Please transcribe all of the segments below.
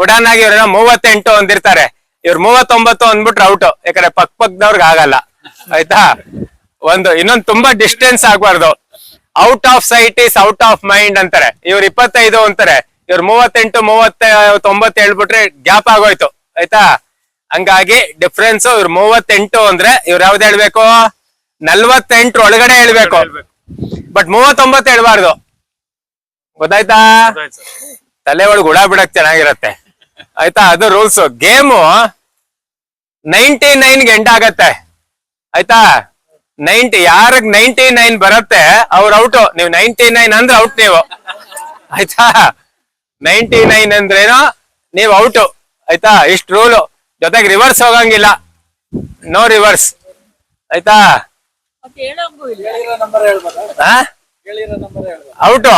ಉಡಾನ್ ಆಗಿ ಇವ್ರ 38 ಅಂದಿರ್ತಾರೆ, ಇವ್ರು 39 ಅಂದ್ಬಿಟ್ರೆ ಔಟ್. ಯಾಕಂದ್ರೆ ಪಕ್ಕದವ್ರಿಗೆ ಆಗಲ್ಲ ಆಯ್ತಾ. ಇನ್ನೊಂದು ತುಂಬಾ ಡಿಸ್ಟೆನ್ಸ್ ಆಗ್ಬಾರ್ದು. Out off site is out of mind ಅಂತಾರೆ. ಇವ್ರು 25 ಅಂತಾರೆ, ಇವ್ರು 38 39 ಹೇಳ್ಬಿಟ್ರೆ ಗ್ಯಾಪ್ ಆಗೋಯ್ತು ಆಯ್ತಾ. ಹಂಗಾಗಿ ಡಿಫ್ರೆನ್ಸ್ ಇವ್ರು 38 ಅಂದ್ರೆ ಇವ್ರು ಯಾವ್ದು ಹೇಳ್ಬೇಕು, 48 ಒಳಗಡೆ ಹೇಳ್ಬೇಕು. ಬಟ್ 39 ಹೇಳ್ಬಾರ್ದು, ಗೊತ್ತಾಯ್ತಾ. ತಲೆ ಒಳಗೆ ಹುಳ ಬಿಡಕ್ ಚೆನ್ನಾಗಿರತ್ತೆ ಆಯ್ತಾ. ಅದು ರೂಲ್ಸ್. ಗೇಮು 99ಗೆ ಎಂಡ್ ಆಗತ್ತೆ ಆಯ್ತಾ. ಯಾರಿಗೆ 99 ಬರುತ್ತೆ ಅವ್ರ ಔಟ್. ನೀವು 99 ಅಂದ್ರೆ ಔಟ್ ನೀವು ಆಯ್ತಾ. 99 ಅಂದ್ರೇನು ನೀವು ಔಟ್ ಆಯ್ತಾ. ಇಷ್ಟು ರೂಲು. ಜೊತೆಗೆ ರಿವರ್ಸ್ ಹೋಗಂಗಿಲ್ಲ, ನೋ ರಿವರ್ಸ್ ಆಯ್ತಾ. ಔಟು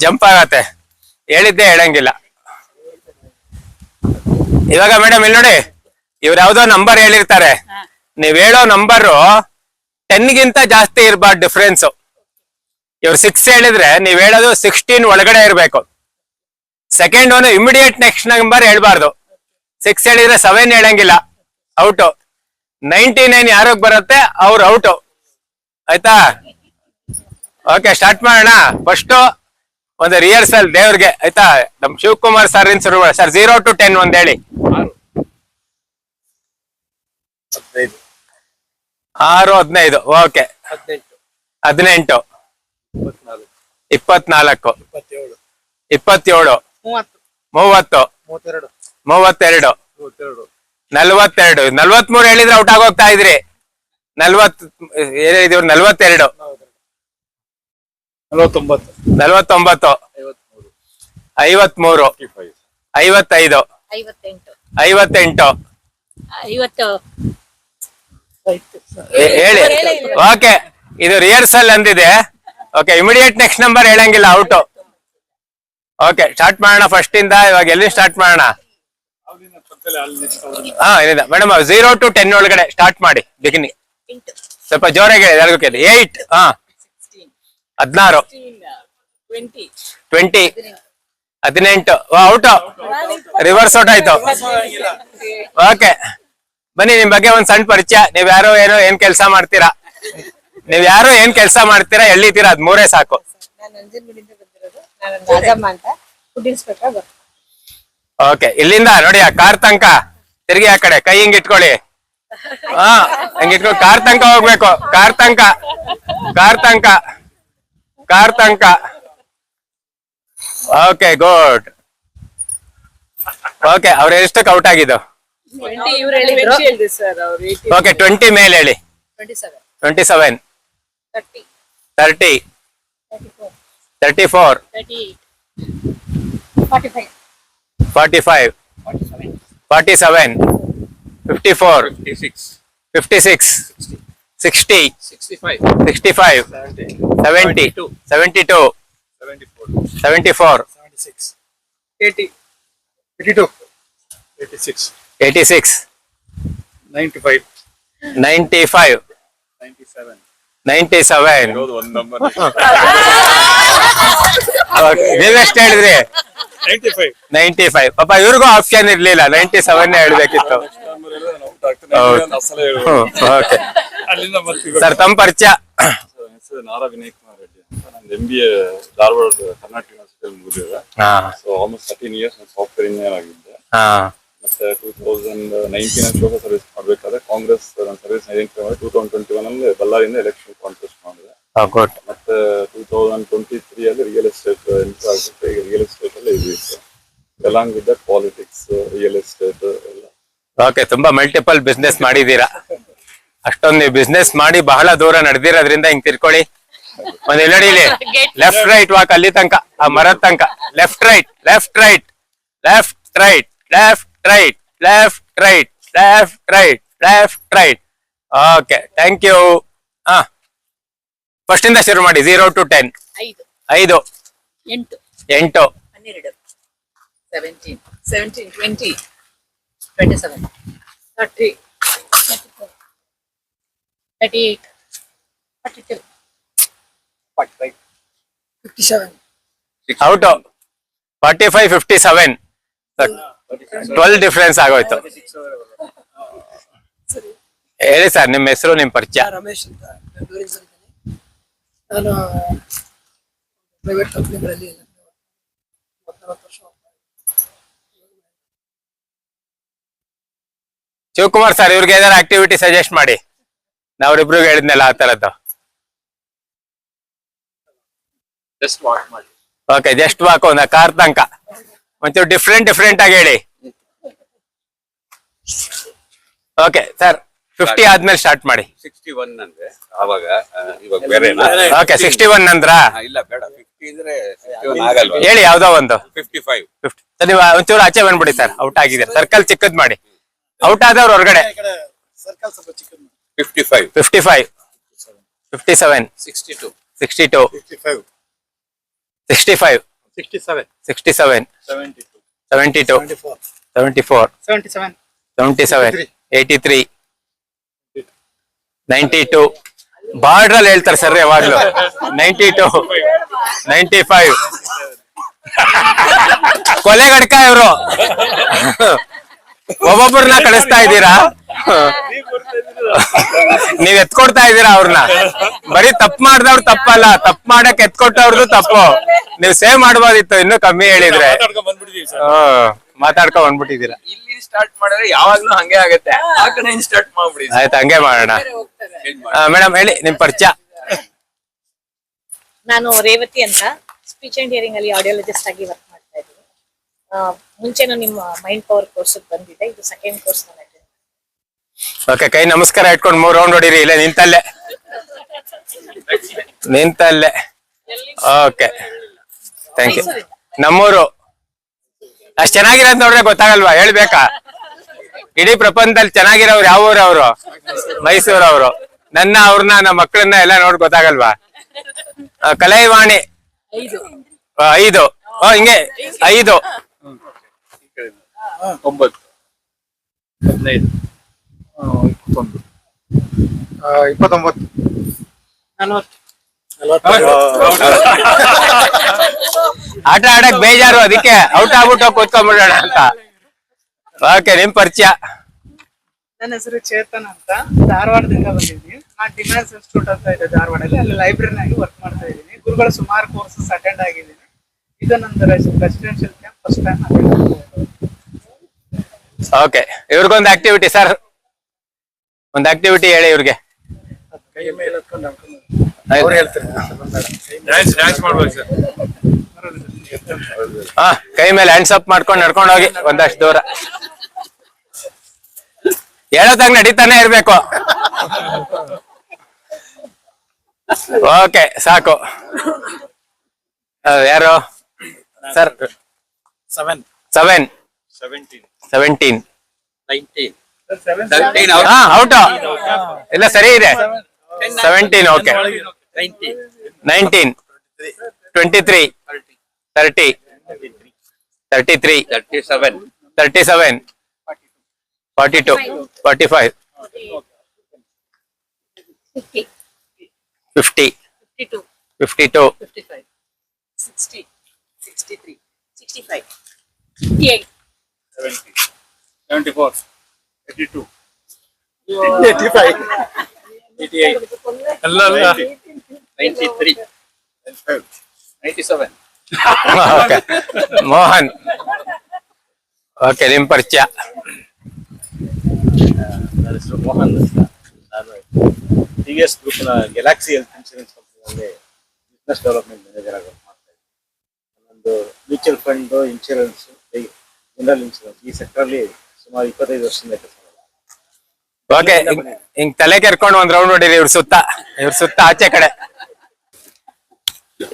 ಜಂಪ್ ಆಗತ್ತೆ, ಹೇಳಿದ್ದೆ ಹೇಳಂಗಿಲ್ಲ. ಇವಾಗ ಮೇಡಮ್ ಇಲ್ಲಿ ನೋಡಿ, ಇವ್ರು ಯಾವ್ದೋ ನಂಬರ್ ಹೇಳಿರ್ತಾರೆ, ನೀವ್ ಹೇಳೋ ನಂಬರು 10ಗಿಂತ ಜಾಸ್ತಿ ಇರ್ಬಾರ್ದು ಡಿಫ್ರೆನ್ಸ್. ಇವ್ರು 6 ಹೇಳಿದ್ರೆ ನೀವ್ ಹೇಳೋದು 16 ಒಳಗಡೆ ಇರ್ಬೇಕು. Second one immediate next number ಹೇಳ್ಬಾರ್ದು. 6 ಹೇಳಿದ್ರೆ 7 ಹೇಳಂಗಿಲ್ಲ, ಔಟ್. 99 ಯಾರಿಗೆ ಬರುತ್ತೆ ಅವ್ರು ಔಟ್ ಆಯ್ತಾ. ಓಕೆ, ಸ್ಟಾರ್ಟ್ ಮಾಡೋಣ. ಫಸ್ಟ್ ಒಂದು ರಿಹರ್ಸಲ್ ದೇವ್ರಿಗೆ ಆಯ್ತಾ. ನಮ್ ಶಿವಕುಮಾರ್ ಸರ್ ಶುರು ಸರ್. 0 to 10 ಒಂದ್ ಹೇಳಿ. 6 15 ಓಕೆ. 18 24 27 30 32 42 43 ಹೇಳಿದ್ರೆ ಔಟ್ ಆಗೋಗ್ತಾ ಇದ್ರಿ. 42 49 53 55 58 ಹೇಳಿ. ಓಕೆ, ಇದು ರಿಹರ್ಸಲ್ ಅಂದಿದೆ. ಓಕೆ, ಇಮಿಡಿಯೇಟ್ ನೆಕ್ಸ್ಟ್ ನಂಬರ್ ಹೇಳಂಗಿಲ್ಲ, ಔಟ್. ಓಕೆ, ಸ್ಟಾರ್ಟ್ ಮಾಡೋಣ ಫಸ್ಟ್ ಇಂದ. ಇವಾಗ ಎಲ್ಲಿ ಸ್ಟಾರ್ಟ್ ಮಾಡೋಣ? ಏನಿದೆ ಮೇಡಮ್, 0 to 10 ಒಳಗಡೆ ಸ್ಟಾರ್ಟ್ ಮಾಡಿ. ಬಿಗಿನಿಂಗ್ ಸ್ವಲ್ಪ ಜೋರಾಗಿ ಹೇಳಿ, ಎಲ್ಲರಿಗೂ ಕೇಳಿ. 8 16 20 18 ಔಟ್. ರಿವರ್ಸ್ ಔಟ್ ಆಯ್ತು. ಓಕೆ, ಬನ್ನಿ. ನಿಮ್ ಬಗ್ಗೆ ಒಂದ್ ಸಣ್ಣ ಪರಿಚಯ. ನೀವ್ ಯಾರೋ ಏನ್ ಕೆಲಸ ಮಾಡ್ತೀರಾ, ಎಲ್ಲಿದ್ದೀರಾ, ಅದ್ 3 ಸಾಕು. ಓಕೆ, ಇಲ್ಲಿಂದ ನೋಡಿ ಆ ಕಾರ್ ತನಕ ತಿರುಗಿ. ಆ ಕಡೆ ಕೈ ಹಿಂಗ್ ಇಟ್ಕೊಳ್ಳಿ. ಹಂಗ ಇಟ್ಕೊಳ್ಳಿ. ಕಾರ್ ತನಕ ಹೋಗ್ಬೇಕು. ಕಾರ್ ತನಕ. Okay, good. ಓಕೆ, ಅವ್ರ ಎಷ್ಟಕ್ಕೆ ಔಟ್ ಆಗಿದ್ದು? ಓಕೆ, 20 ಮೇಲೆ ಹೇಳಿ. 27 30 34 45 47 54 56 60 65 70 72 74 80 82 86 86 95 95 97 ನೀವೆಷ್ಟು ಹೇಳಿದ್ರಿ? 95. ಪಾಪ ಇವ್ರಿಗೂ ಆಪ್ಷನ್ ಇರ್ಲಿಲ್ಲ, 97 ಹೇಳ್ಬೇಕಿತ್ತು. ಸರ್, ತಮ್ಮ ಪರಿಚಯ? ನಾರಾ ವಿನಯ್ ಕುಮಾರ್ ರೆಡ್ಡಿ ಅಂತ. ನಂದು MBA ಧಾರವಾಡ ಕರ್ನಾಟಕ ಯೂನಿವರ್ಸಿಟಿಯಲ್ಲಿ ಮುಗಿದಿದೆ. So almost 13 years software engineer ಆಗಿದ್ದೆ. ಮತ್ತೆ 2019 ಲೋಕ ಸರ್ವಿಸ್ ಮಾಡ್ಬೇಕಾದ್ರೆ ಕಾಂಗ್ರೆಸ್ ನನ್ನ ಸರ್ವಿಸ್ ಐಡೆಂಟಿಫೈ ಮಾಡಿ 2021 ಅಲ್ಲಿ ಬಳ್ಳಾರಿಯಿಂದ ಎಲೆಕ್ಷನ್ ಕಾಂಟೆಸ್ಟ್ ಮಾಡಿದೆ. ಮತ್ತೆ 2023 ಅಲ್ಲಿ ರಿಯಲ್ ಎಸ್ಟೇಟ್ ಎಂಟ್ರಿ ಆಗ್ಬಿಟ್ಟು ಈಗ ರಿಯಲ್ ಎಸ್ಟೇಟ್ ಅಲ್ಲಿ ಇದಿತ್ತು. Along with that politics, real estate ಎಲ್ಲ. ಓಕೆ, ತುಂಬಾ ಮಲ್ಟಿಪಲ್ ಬಿಸ್ನೆಸ್ ಮಾಡಿದೀರಾ. ಅಷ್ಟೊಂದು ನೀವು ಬಿಸ್ನೆಸ್ ಮಾಡಿ ಬಹಳ ದೂರ ನಡೆದಿರೋದ್ರಿಂದ ಹಿಂಗ್ ತಿರ್ಕೊಳ್ಳಿ. ಒಂದ್ ಎಲ್ಲಡಿ ಲೆಫ್ಟ್ ರೈಟ್ ವಾಕ್ ಅಲ್ಲಿ ತನಕ, ಆ ಮರದ ತನಕ. Left right left right left right left right left right left right left right. Okay, thank you. First ಇಂದ ಶುರು ಮಾಡಿ. 0 to 10. 5 8 12 17 20 27 30 38 42 45 57. ಔಟ್ 45-57 12 ಡಿಫ್ರೆನ್ಸ್ ಆಗೋಯ್ತು. ಹೇಳಿ ಸರ್, ನಿಮ್ಮ ಹೆಸರು, ನಿಮ್ಮ ಪರಿಚಯ. ರಮೇಶ್ ಅಂತ ಬೆಂಗಳೂರಿಂದ ಇದ್ದೀನಿ. ನಾನು ಪ್ರೈವೇಟ್ ಕಂಪ್ನಿಗಳಲ್ಲಿ 40 ವರ್ಷ ಶಿವಕುಮಾರ್ ಸರ್, ಇವ್ರಿಗೆ ಏನಾದ್ರು ಆಕ್ಟಿವಿಟಿ ಸಜೆಸ್ಟ್ ಮಾಡಿ. ನಾವ್ರಿಬ್ರಿಗೆ ಹೇಳಿದ್ನಲ್ಲ ಆ ತರದ್ದು. ಜಸ್ಟ್ ವಾಕ್ ಮಾಡಿ. ಓಕೆ, ಜಸ್ಟ್ ವಾಕ್ ಒಂದು ಕಾರ್ ತನಕ ಒಂಚೂರು ಡಿಫ್ರೆಂಟ್ ಆಗಿ ಹೇಳಿ. ಓಕೆ ಸರ್, 50 ಆದ್ಮೇಲೆ ಸ್ಟಾರ್ಟ್ ಮಾಡಿ. 61 ಅಂದ್ರೆ ಆವಾಗ ಇವಾಗ ಬೇರೆ ಓಕೆ, 61 ನಂತರ ಇಲ್ಲ ಬೇಡ 50 ಇದ್ರೆ 61 ಆಗಲ್ವಾ? ಹೇಳಿ ಯಾವ್ದೋ ಒಂದು. 55 50 ಸರ್, ನೀವು ಒಂಚೂರು ಆಚೆ ಬಂದ್ಬಿಡಿ ಸರ್. ಔಟ್ ಆಗಿದ್ದೀರಾ. ಸರ್ಕಲ್ ಚಿಕ್ಕದ್ ಮಾಡಿ. ಔಟ್ ಆದವ್ರು ಹೊರಗಡೆ. ಸರ್ಕಲ್ ಸ್ವಲ್ಪ ಚಿಕ್ಕದು 55 55 57 62 62 55 65 67 67 72 74 77 77 83 92 ಬಾರ್ಡ್ರಲ್ಲಿ ಹೇಳ್ತಾರೆ ಸರ್ ಯಾವಾಗ್ಲೂ. 92 95 ಕೊಲೆಗಡ್ಕ ಇವರು. ಒಬ್ಬೊಬ್ಬರನ್ನ ಕಳಿಸ್ತಾ ಇದ್ದೀರಾ, ನೀವ್ ಎತ್ಕೊಡ್ತಾ ಇದ್ದೀರಾ ಅವ್ರನ್ನ. ಬರೀ ತಪ್ಪು ಮಾಡ್ದವ್ರು ತಪ್ಪಲ್ಲ, ತಪ್ಪು ಮಾಡಕ್ ಎತ್ಕೊಟ್ಟವ್ರದ್ದು ತಪ್ಪು. ನೀವ್ ಸೇವ್ ಮಾಡ್ಬೋದಿತ್ತು, ಇನ್ನೂ ಕಮ್ಮಿ ಹೇಳಿದ್ರೆ. ಮಾತಾಡ್ಕೊಂಡ್ ಬಂದ್ಬಿಟ್ಟಿದ್ದೀರಾ. ಇಲ್ಲಿ ಸ್ಟಾರ್ಟ್ ಮಾಡಿದ್ರೆ ಯಾವಾಗ್ಲೂ ಹಂಗೆ ಆಗತ್ತೆ. ಆ ಕಡೆ ಸ್ಟಾರ್ಟ್ ಮಾಡ್ಬಿಡಿ. ಆಯ್ತು, ಹಂಗೆ ಮಾಡೋಣ. ಮೇಡಮ್ ಹೇಳಿ ನಿಮ್ ಪರಿಚಯ. ನಾನು ರೇವತಿ ಅಂತ ಸ್ಪೀಚ್ ಅಂಡ್ ಹಿಯರಿಂಗ್ ಅಲ್ಲಿ ಆಡಿಯೋಲಜಿಸ್ಟ್ ಆಗಿ ವರ್ಕ್ ಮಾಡ್ತಾ ಇದ್ದೀನಿ. ಮುಂಚೆನೂ ನಿಮ್ಮ ಮೈಂಡ್ ಪವರ್ ಕೋರ್ಸ್ ಬಂದಿದೆ. ಇದು ಸೆಕೆಂಡ್ ಕೋರ್ಸ್ ನಾನು attend ಮಾಡಿದ್ದೀನಿ. ಓಕೆ, ಕೈ ನಮಸ್ಕಾರ ಇಟ್ಕೊಂಡು 3 ರೌಂಡ್ ಹೊಡೀರಿ. ಇಲ್ಲ ನಿಂತಲ್ಲೇ. Okay, thank you. ನಮ್ಮೂರು ಅಷ್ಟ್ ಚೆನ್ನಾಗಿರೋದ್ ನೋಡ್ರೆ ಗೊತ್ತಾಗಲ್ವಾ? ಹೇಳ್ಬೇಕಾ? ಇಡೀ ಪ್ರಪಂಚದಲ್ಲಿ ಚೆನ್ನಾಗಿರೋರು ಯಾವ ಊರು? ಅವರು ಮೈಸೂರವರು. ಅವ್ರನ್ನ ನಮ್ಮ ಮಕ್ಕಳನ್ನ ಎಲ್ಲ ನೋಡಿ ಗೊತ್ತಾಗಲ್ವಾ? ಕಲೈವಾಣಿ 5 ಹಿಂಗೆ 5 9 15 21 ಆಟ ಆಡಕ್ ಬೇಜಾರು, ಅದಕ್ಕೆ ಔಟ್ ಆಗ್ಬಿಟ್ಟು ಕೂತ್ಕೊಂಡ್ಬಿಡೋಣ ಅಂತ. ಓಕೆ, ನಿಮ್ ಪರಿಚಯ. ನನ್ನ ಹೆಸರು ಚೇತನ್ ಅಂತ, ಧಾರವಾಡದಿಂದ ಬಂದಿದ್ದೀನಿ. ನಾನು ಡಿಮ್ಯಾನ್ಸ್ ಇನ್ಸ್ಟಿಟ್ಯೂಟ್ ಅಂತ ಇದೆ ಧಾರವಾಡಲ್ಲಿ, ಅಲ್ಲಿ ಲೈಬ್ರರಿನಾಗಿ ವರ್ಕ್ ಮಾಡ್ತಾ ಇದ್ದೀನಿ. ಗುರುಗಳ ಸುಮಾರು ಕೋರ್ಸಸ್ ಅಟೆಂಡ್ ಆಗಿದ್ದೀನಿ. ಇದು ನಂದು residential camp first time attend ಮಾಡ್ತಾ. ಓಕೆ, ಇವ್ರಿಗೊಂದು ಆಕ್ಟಿವಿಟಿ ಸರ್, ಒಂದು ಆಕ್ಟಿವಿಟಿ ಹೇಳಿ ಇವ್ರಿಗೆ. ಕೈ ಮೇಲೆ ಎತ್ಕೊಂಡು ಅವ್ರು ಹೇಳ್ತಾರೆ. ಡ್ಯಾನ್ಸ್ ಮಾಡ್ಬೇಕು ಸರ್. ಹಾ, ಕೈ ಮೇಲೆ ಹ್ಯಾಂಡ್ಸ್ ಅಪ್ ಮಾಡ್ಕೊಂಡು ನಡ್ಕೊಂಡು ಹೋಗಿ ಒಂದಷ್ಟು ದೂರ. ಹೇಳೋದಾಗ ನಡೀತಾನೆ ಇರ್ಬೇಕು. ಓಕೆ, ಸಾಕು. ಯಾರು ಸರ್? 7 17 17 19 ಹಾ, ಔಟ್. ಇಲ್ಲ, ಸರಿ ಇದೆ. 17 ಓಕೆ. 19 23 30 33 37 37 42 45 50 50 52 52 55 60 63 65 58 74 82 85 88 ಅಲ್ಲ 93 97 ಓಕೆ, ಮೋಹನ್. ಓಕೆ, ನಿಮ್ ಪರಿಚಯ. ನನ್ನ ಹೆಸರು ಮೋಹನ್ ಅಂತ. ನಾನು TVS ಗ್ರೂಪ್ನ ಗ್ಯಾಲಕ್ಸಿ ಹೆಲ್ತ್ ಇನ್ಶೂರೆನ್ಸ್ ಕಂಪನಿಯಲ್ಲಿ ಬಿಸ್ನೆಸ್ ಡೆವಲಪ್ಮೆಂಟ್ ಮ್ಯಾನೇಜರ್ ಆಗಿ ವರ್ಕ್ ಮಾಡ್ತಾ ಇದ್ದೀನಿ. ನನ್ನೊಂದು mutual fund, insurance, general insurance ಈ ಸೆಕ್ಟರ್ಲಿ ಸುಮಾರು 25 ವರ್ಷದಿಂದ ಕೆಲಸ ಮಾಡಿದ್ದೀನಿ. ಓಕೆ, ಹಿಂಗ್ ತಲೆ ಕೆರ್ಕೊಂಡು ಒಂದ್ ರೌಂಡ್ ಹೊಡೀರಿ ಇವ್ರ ಸುತ್ತ ಆಚೆ ಕಡೆ.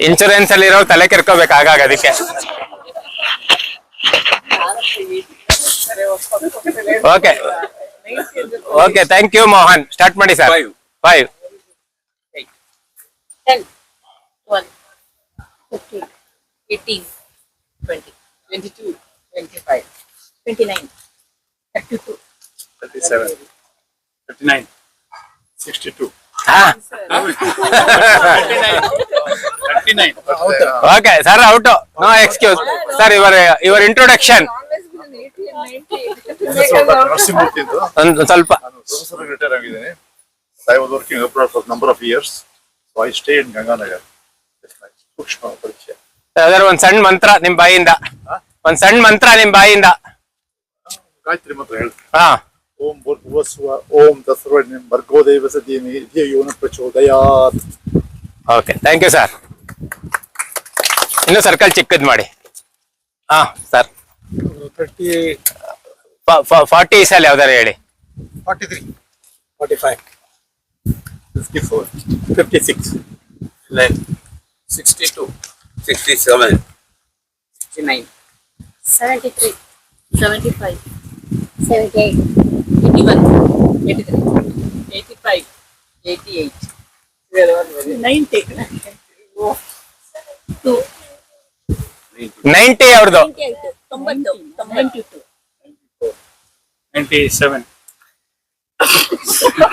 ಇನ್ಶೂರೆನ್ಸ್ ಅಲ್ಲಿ ಇರೋ ತಲೆ ಕೆರ್ಕೋಬೇಕು ಆಗಾಗ, ಅದಕ್ಕೆ. Okay okay, thank you Mohan. Start ಮಾಡಿ sir. 5 10 12 15 18 20 22 25 29 32 37 39 62 okay sir out no excuse sir your introduction Narasimhamurthy ಅಂತ ಒಂದು ಸ್ವಲ್ಪ ನಾನು ಪ್ರೊಫೆಸರ್ ರಿಟೈರ್ ಆಗಿದ್ದೇನೆ. I was working abroad for number of years. So I stay in Ganganagar. ಸೂಕ್ಷ್ಮ ಪರಿಚಯ. ಯಾವ್ದಾದ್ರು ಒಂದ್ ಸಣ್ಣ ಮಂತ್ರ ನಿಮ್ ಬಾಯಿಂದ, ಒಂದ್ ಸಣ್ಣ ಮಂತ್ರ ನಿಮ್ ಬಾಯಿಂದ. ಗಾಯತ್ರಿ ಮಾತ್ರ ಹೇಳ್ತೀನಿ. ಹಾ ಓಂ ಭೂರ್ಭುವಸ್ಸುವ ಓಂ ತತ್ಸರ್ವಣ್ಯಂ ಭರ್ಗೋ ದೇವಸ ಧೀಮಹಿ ಧಿಯೋ ಯೋನ ಪ್ರಚೋದಯಾತ್. Okay thank you sir. ಇನ್ನು ಸರ್ಕಲ್ ಚಿಕ್ಕದ್ ಮಾಡಿ. ಹಾ ಸರ್ 40 ಸಲ ಯಾವ್ದಾರು ಹೇಳಿ. 43, 45, 54, 56, 62, 67, 69, 73, 75, 78, 81, 83, 85, 88, 90, 90 ಅವ್ರದ್ದು. 90, 92. 97.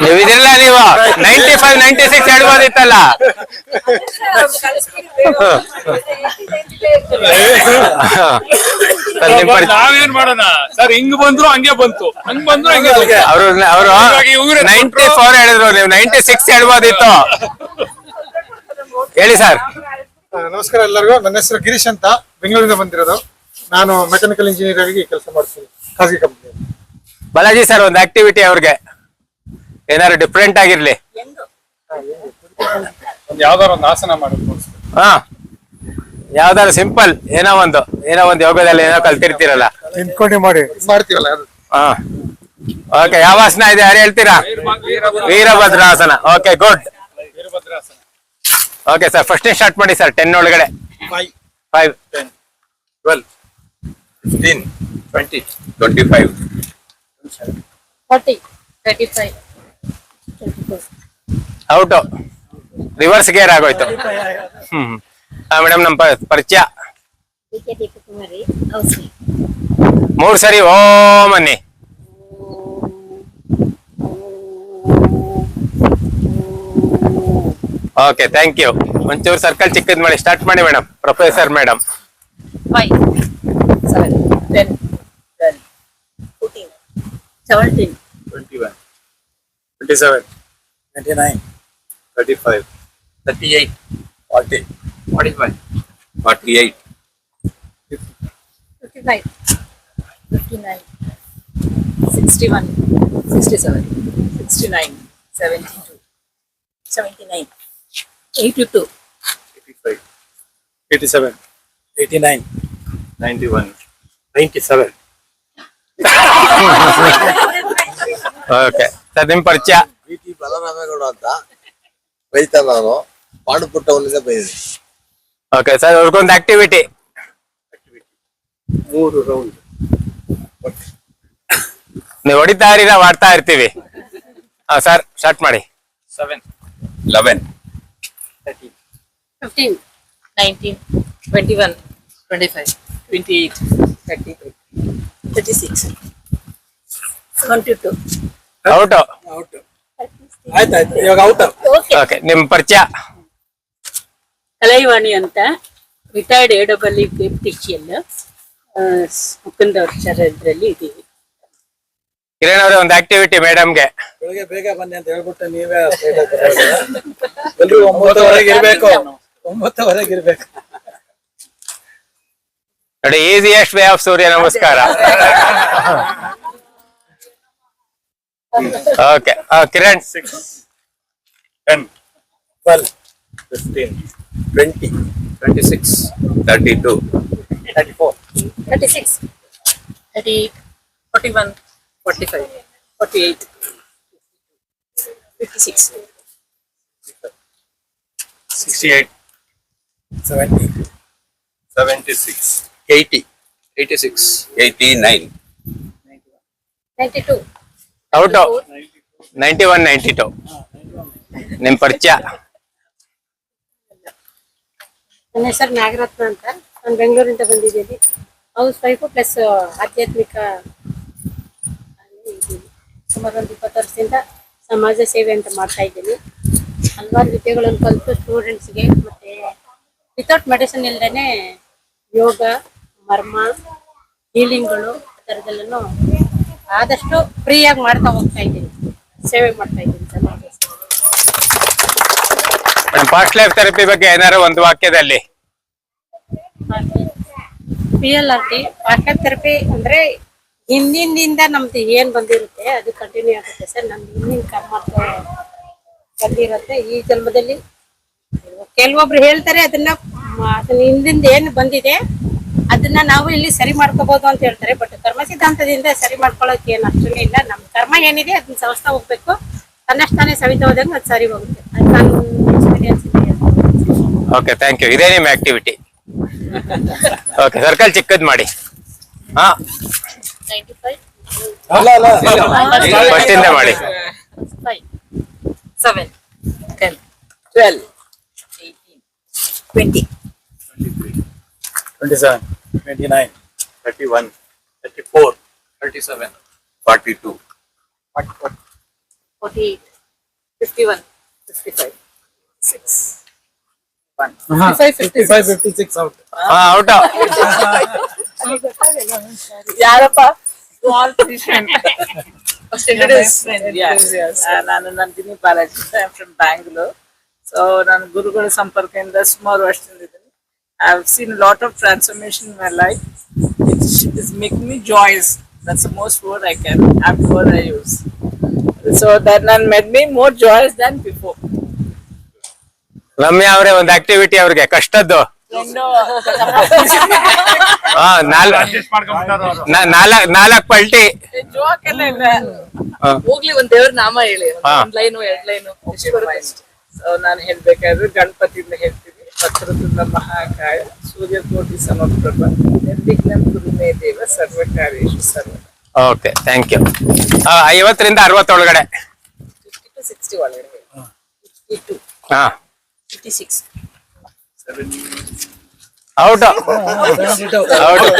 ನೀವು ಇದೆಲ್ಲ ನೀವು 95 96 ಹೇಳ್ಬೋದಿತ್ತಲ್ಲ. ಸರ್, ನಿಮ್ ಪರಿಚಯ. ನಾವೇನ್ ಮಾಡೋಣ ಸರ್, ಹಿಂಗ್ ಬಂದ್ರು ಹಂಗೆ ಬಂತು, ಹಂಗ್ ಬಂದ್ರು ಹಂಗೆ ಬಂತು. ಅವರು 94 ಹೇಳಿದ್ರು, ನೀವು 96 ಹೇಳ್ಬೋದಿತ್ತು. ಹೇಳಿ ಸರ್. ನಮಸ್ಕಾರ ಎಲ್ಲರಿಗೂ. ನನ್ನ ಹೆಸರು ಗಿರೀಶ್ ಅಂತ, ಬೆಂಗಳೂರಿಂದ ಬಂದಿರೋದು. ನಾನು ಮೆಕ್ಯಾನಿಕಲ್ ಇಂಜಿನಿಯರ್ ಆಗಿ ಕೆಲಸ ಮಾಡ್ತೀನಿ ಖಾಸಗಿ ಕಂಪನಿ. ಬಾಲಾಜಿ ಸರ್, ಒಂದು ಆಕ್ಟಿವಿಟಿ ಅವ್ರಿಗೆ ಏನಾದ್ರು ಡಿಫ್ರೆಂಟ್ ಆಗಿರ್ಲಿ. ಯಾವ್ದಾರು ಒಂದು ಆಸನ ಮಾಡೋದು ತೋರಿಸ್ಬೇಕು. ಹಾ ಯಾವ್ದಾದ್ರು ಸಿಂಪಲ್ ಏನೋ ಒಂದು ಯೋಗದಲ್ಲಿ ಏನೋ ಕಲ್ತಿರ್ತೀರಲ್ಲ. ನಿಂತ್ಕೊಂಡೆ ಮಾಡ್ತೀವಲ್ಲ ಅದು. ಹಾ ಓಕೆ, ಯಾವ ಆಸನ ಇದೆ ಯಾರು ಹೇಳ್ತೀರಾ? Virabhadrasana. Okay good. Virabhadrasana. Okay sir, first start ಮಾಡಿ ಸರ್. 10 ಒಳಗಡೆ 5, 10, 12, 15, 20, 25, 40, 35, 24. ಔಟ್. ರಿವರ್ಸ್ ಗೇರ್ ಆಗೋಯ್ತು. ಮೇಡಮ್ ನಮ್ಮ ಪರಿಚಯ ಕೆ ದೀಪಕುಮಾರಿ, ಔಸಿ. 3 ಸರಿ ಓಂ ಅನ್ನಿ. Okay thank you. ಒಂಚೂರು ಸರ್ಕಲ್ ಚಿಕ್ಕದ್ ಮಾಡಿ ಸ್ಟಾರ್ಟ್ ಮಾಡಿ madam. Professor madam. 5, 7, 10, 12, 14, 17, 21, 27, 29, 35, 38, 40, 45, 48, 55, 59, 61, 67, 69, 72, 79, 82, 85, 87, 89, 91, 97. Okay sir, ನಿಮ್ ಪರಿಚಯ. BT ಬಲರಾಮೇಗೌಡ ಅಂತ, ರೈತ ನಾನು, ಪಾಂಡುಪುಟ್ಟ ಊರಿನಿಂದ ಬಂದಿದ್ದೀನಿ. ಓಕೆ ಸರ್, ಅವ್ರಿಗೊಂದು ಆಕ್ಟಿವಿಟಿ. 3 ರೌಂಡ್. ನೀವು ಹೊಡಿತಾ ಇರಿ, ನಾವು ಆಡ್ತಾ ಇರ್ತೀವಿ. ಹಾ ಸರ್, ಸ್ಟಾರ್ಟ್ ಮಾಡಿ. 7, 11, 13, 15, 19, 21, 25, 28, 33, 36, 22. ಔಟ್. ಆಯ್ತಾಯ್ತು, ಇವಾಗ ಔಟ್. ಓಕೆ, ನಿಮ್ ಪರಿಚಯ. ಕಲೈವಾಣಿ ಅಂತ, ರಿಟೈರ್ಡ್ AEE ಟೆಕ್ನಿಷಿಯನ್, ಮುಕುಂದವ್ರ ಇದ್ರಲ್ಲಿ ಇದೀವಿ. ಕಿರಣ್ ಅವ್ರೆ, ಒಂದು ಆಕ್ಟಿವಿಟಿ ಮೇಡಮ್ಗೆ. ಬೆಳಗ್ಗೆ ಬೇಗ ಬನ್ನಿ ಅಂತ ಹೇಳ್ಬಿಟ್ಟು ನೀವೇ ಎಲ್ರು 9:00ವರೆಗೆ ಇರ್ಬೇಕು. 9:00ವರೆಗೆ ಇರ್ಬೇಕು. ನೋಡಿ, ಈಸಿಯೆಸ್ಟ್ ವೇ ಆಫ್ ಸೂರ್ಯ ನಮಸ್ಕಾರ. ಓಕೆ ಕಿರಣ್. 6, 10, 12, 15, 20, 26, 32, 34, 36, 38, 41, 45, 48, 56, 68, 70, 76, 80, 86, 89, 92, ಔಟ್. 91, 92. ನಿಮ್ ಪರಿಚಯ. ನನ್ನ ಹೆಸರು ನಾಗರತ್ನ ಅಂತ, ನಾನು ಬೆಂಗಳೂರಿಂದ ಬಂದಿದ್ದೀನಿ. ಹೌಸ್ ವೈಫು ಪ್ಲಸ್ ಆಧ್ಯಾತ್ಮಿಕ ಅಲ್ಲಿ ಇದ್ದೀನಿ. ಸುಮಾರು ಒಂದು 20 ವರ್ಷದಿಂದ ಸಮಾಜ ಸೇವೆ ಅಂತ ಮಾಡ್ತಾ ಇದ್ದೀನಿ. ಹಲವಾರು ವಿದ್ಯೆಗಳನ್ನು ಕಲಿತು ಸ್ಟೂಡೆಂಟ್ಸ್ಗೆ ಮತ್ತೆ ವಿತೌಟ್ ಮೆಡಿಸಿನ್ ಇಲ್ದೇನೆ ಯೋಗ ಮರ್ಮ ಹೀಲಿಂಗ್ಗಳು ಆ ಥರದೆಲ್ಲನೂ ಆದಷ್ಟು ಫ್ರೀಯಾಗಿ ಮಾಡ್ತಾ ಹೋಗ್ತಾ ಇದ್ದೀನಿ, ಸೇವೆ ಮಾಡ್ತಾ ಇದ್ದೀನಿ ಸಮಾಜ ಸೇವೆ. ಪಾಸ್ಟ್ ಲೈಫ್ ಥೆರಪಿ ಬಗ್ಗೆ ಏನಾದ್ರು ಒಂದು ವಾಕ್ಯದಲ್ಲಿ. PLRT ಪಾಸ್ಟ್ ಲೈಫ್ ಥೆರಪಿ ಅಂದ್ರೆ ಹಿಂದಿನಿಂದ ನಮ್ದು ಏನ್ ಬಂದಿರುತ್ತೆ ಅದು ಕಂಟಿನ್ಯೂ ಆಗುತ್ತೆ ಸರ್. ನಮ್ದು ಹಿಂದಿನ ಕರ್ಮ ಬಂದಿರುತ್ತೆ ಈ ಜನ್ಮದಲ್ಲಿ. ಕೆಲವೊಬ್ರು ಹೇಳ್ತಾರೆ ಅದನ್ನ ಹಿಂದಿಂದ ಏನು ಬಂದಿದೆ ಅದನ್ನ ನಾವು ಇಲ್ಲಿ ಸರಿ ಮಾಡ್ಕೋಬಹುದು ಅಂತ ಹೇಳ್ತಾರೆ. ಬಟ್ ಕರ್ಮ ಸಿದ್ಧಾಂತದಿಂದ ಸರಿ ಮಾಡ್ಕೊಳ್ಳೋಕೆ ಏನು ಅಷ್ಟೇ ಇಲ್ಲ. ನಮ್ ಕರ್ಮ ಏನಿದೆ ಅದನ್ನ ಸವಸ್ತಾ ಹೋಗ್ಬೇಕು. ತನ್ನಷ್ಟಾನೇ ಸವಿತಾ ಹೋದಂಗೆ ಅದು ಸರಿ ಹೋಗುತ್ತೆ. ಅದು ನಾನು ಎಕ್ಸ್ಪೀರಿಯನ್ಸ್ ಇದೆ. Okay, thank you. ಇದೇ ನಿಮ್ಮ ಆಕ್ಟಿವಿಟಿ. ಓಕೆ, ಸರ್ಕಲ್ ಚಿಕ್ಕದ್ ಮಾಡಿ. ಹಾ, 95 ಫಸ್ಟ್ ಇಂದ ಮಾಡಿ. 5 7 10 12 18 20 27, 29, 31, 34, 37, 42, 48 51 55 6 55, 56 out. ಹಾ, ಔಟ್. ಯಾರಪ್ಪ ಸ್ಮಾಲ್ ಪೇಷಂಟ್ ನಾನು Nandini Balaji, I am from Bangalore. So ನಾನು ಗುರುಗಳ ಸಂಪರ್ಕದಿಂದ ಸುಮಾರು ವರ್ಷದಿಂದ I have seen a lot of transformation in my life. It is making me joyous. That's the most word I can have word I use. So that made me more joyous than before. Ramya ಅವರೇ ಒಂದು activity ಅವ್ರಿಗೆ ಕಷ್ಟದ್ದು. ಹಾ, ನಾಲ್ಕು ಪಲ್ಟಿ. Joke ಎಲ್ಲ ಇಲ್ಲ. ಹೋಗ್ಲಿ ಒಂದ್ ದೇವ್ರ ನಾಮ ಹೇಳಿ, ಒಂದ್ ಲೈನು ಎರಡ್ ಲೈನು ಸೊ ನಾನು ಹೇಳ್ಬೇಕಾದ್ರೆ ಗಣಪತಿಯಿಂದ ಹೇಳ್ತೀನಿ. ವಕ್ರತುಂಡ ಮಹಾಕಾಯ ಸೂರ್ಯಕೋಟಿ ಸಮಪ್ರಭ ನಿರ್ವಿಘ್ನಂ ಕುರು ಮೇ ದೇವ ಸರ್ವಕಾರ್ಯೇಷು ಸರ್ವದಾ. Okay, thank you. 50 ರಿಂದ 60 ಒಳಗಡೆ. 50 to 60 ಒಳಗಡೆ. 52 ಹಾ, 56 ಔಟ್.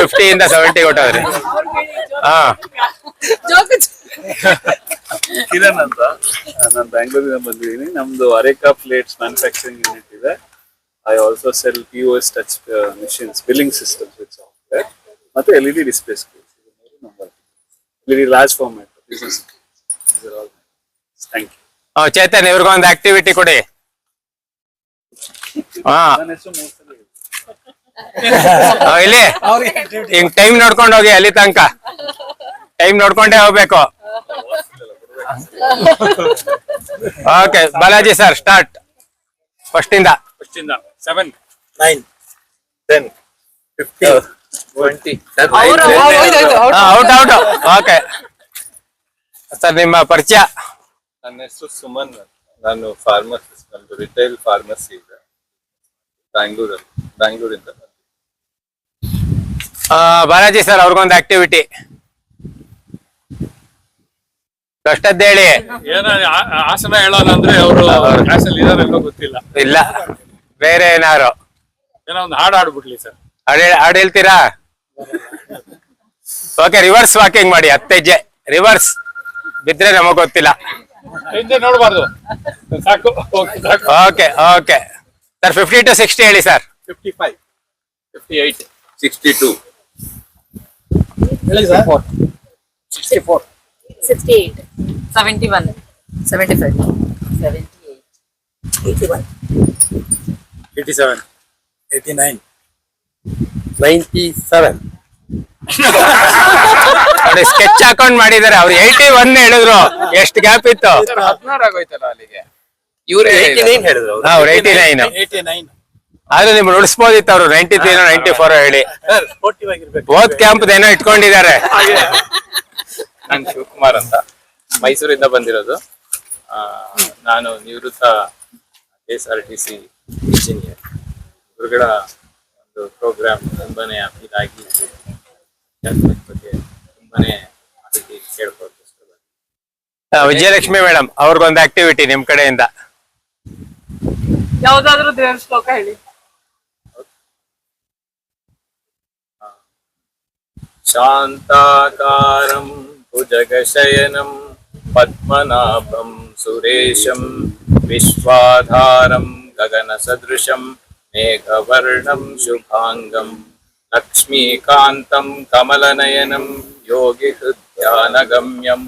50 ಇಂದ 70 ಹೊಟ್ಟವ್ರಿ. ಹಾ, ಕಿರಣ್ ಅಂತ, ನಾನು ಬ್ಯಾಂಗ್ಳೂರಿಂದ ಬಂದಿದ್ದೀನಿ. ನಮ್ದು ಅರೇಕಾ ಪ್ಲೇಟ್ಸ್ ಮ್ಯಾನುಫ್ಯಾಕ್ಚರಿಂಗ್ ಯೂನಿಟ್ ಇದೆ. I also sell POS touch machines, billing systems with software. ಮತ್ತೆ LED display screens. LED large format. These are all. Thank you. Chetan ಇವ್ರಿಗೊಂದು ಆಕ್ಟಿವಿಟಿ ಕೊಡಿ. ಹಾ, ಇಲ್ಲಿ ಹಿಂಗ್ ಟೈಮ್ ನೋಡ್ಕೊಂಡು ಹೋಗಿ, ಅಲ್ಲಿ ತನಕ ಟೈಮ್ ನೋಡ್ಕೊಂಡೇ ಹೋಗ್ಬೇಕು. Okay, Balaji sir start. First ಇಂದ 7, 9, 10, 15, 20. Out out. ಓಕೆ ಸರ್, ನಿಮ್ಮ ಪರಿಚಯ. ನನ್ನ ಹೆಸರು ಸುಮನ್. ನಾನು ಫಾರ್ಮಸಿಸ್ಟ್. ನಮ್ದು ರಿಟೈಲ್ ಫಾರ್ಮಸಿ ಇದೆ ಬ್ಯಾಂಗ್ಳೂರಿಂದ. ಬಾಲಾಜಿ ಸರ್ ಅವ್ರಿಗೊಂದು ಆಕ್ಟಿವಿಟಿ ಕಷ್ಟದ್ದು ಹೇಳಿ. ಏನೋ ಆಸನ ಹೇಳೋಣ ಅಂದ್ರೆ ಅವರು ಕ್ಲಾಸಲ್ಲಿ ಇದಾರೆಲ್ಲೋ ಗೊತ್ತಿಲ್ಲ. ಇಲ್ಲ, ಬೇರೆ ಏನಾರು ಏನೋ ಒಂದು ಹಾಡು ಆಡ್ಬಿಡ್ಲಿ ಸರ್. ಹಾಡು ಹೇಳ್ತೀರಾ? ಓಕೆ, ರಿವರ್ಸ್ ವಾಕಿಂಗ್ ಮಾಡಿ. 10 ಹೆಜ್ಜೆ ರಿವರ್ಸ್ ಬಿದ್ರೆ ನಮಗ್ ಗೊತ್ತಿಲ್ಲ. ಹಿಂದೆ ನೋಡ್ಬಾರ್ದು, ಸಾಕು. ಓಕೆ ಓಕೆ ಸರ್, 50 to 60 ಹೇಳಿ ಸರ್. 55, 58, 62, ಹೇಳಿ ಸರ್. 64, 68 71 75 78 81 87, 89, 97. ನೋಡಿ, ಸ್ಕೆಚ್ ಹಾಕೊಂಡ್ ಮಾಡಿದಾರೆ. ಅವ್ರು 81 ಹೇಳಿದ್ರು. ಎಷ್ಟು ಗ್ಯಾಪ್ ಇತ್ತು? 16 ಆಗೋಯ್ತಲ್ಲ ಅಲ್ಲಿಗೆ. ಇವ್ರೇ 89 ಹೇಳಿದ್ರು ಅವ್ರು. ಅವ್ರು 89. 89. ಆದ್ರೆ ನಿಮ್ಗೆ ಉಳಿಸ್ಬೋದಿತ್ತು ಅವ್ರು 93 94 ಹೇಳಿ. ಸರ್, ಸ್ಪೋರ್ಟಿವ್ ಆಗಿರ್ಬೇಕು. ಓದ್ ಕ್ಯಾಂಪ್ ಏನೋ ಇಟ್ಕೊಂಡಿದ್ದಾರೆ. ನಾನು ಶಿವಕುಮಾರ್ ಅಂತ, ಮೈಸೂರಿಂದ ಬಂದಿರೋದು. ನಾನು ನಿವೃತ್ತ KSRTC ಇಂಜಿನಿಯರ್. ಗುರುಗಳ ಒಂದು ಪ್ರೋಗ್ರಾಮ್ ತುಂಬಾನೇ ಇದಾಗಿ ಬಗ್ಗೆ ತುಂಬಾನೇ ಮಾಹಿತಿ ಕೇಳ್ಕೊಳ್ತೀನಿ. ವಿಜಯಲಕ್ಷ್ಮಿ ಮೇಡಮ್ ಅವ್ರಿಗೊಂದು ಆಕ್ಟಿವಿಟಿ ನಿಮ್ ಕಡೆಯಿಂದ. ಯಾವ್ದಾದ್ರು ದೇವ್ರ ಶ್ಲೋಕ ಹೇಳಿ. ಶಾಂತಾಕಾರಂ ಭುಜಗಶಯನಂ ಪದ್ಮನಾಭಂ सुरेशं विश्वाधारं गगनसदृशं मेघवर्णं शुभांगं लक्ष्मीकान्तं कमलनयनं योगिहृद्यानगम्यं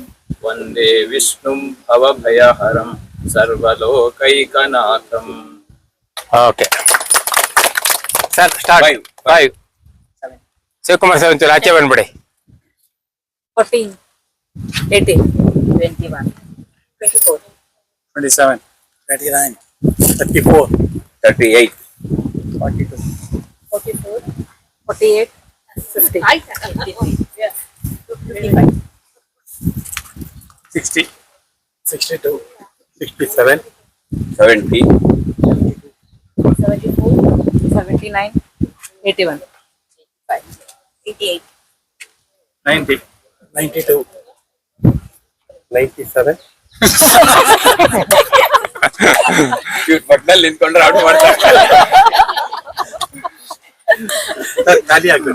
वन्दे विष्णुं भवभयहरं सर्वलोकैकनाथम्. Okay sir start. 5 Shivakumar sir ಒಂಚೂರು ಆಚೆ ಬಂದ್ಬಿಡಿ. 14, 18, 21, 24, 27, 29, 34, 38, 42, 44, 48, 50. 55. 60, 62, 67, 70, 74, 79, 81, 88, 90, 92, 97. ಪಕ್ಕದಲ್ಲಿ ನಿಂತ್ಕೊಂಡ್ರೆ ಔಟ್ ಮಾಡ್ತಾರೆ. ಖಾಲಿ ಆಗ್ತದೆ.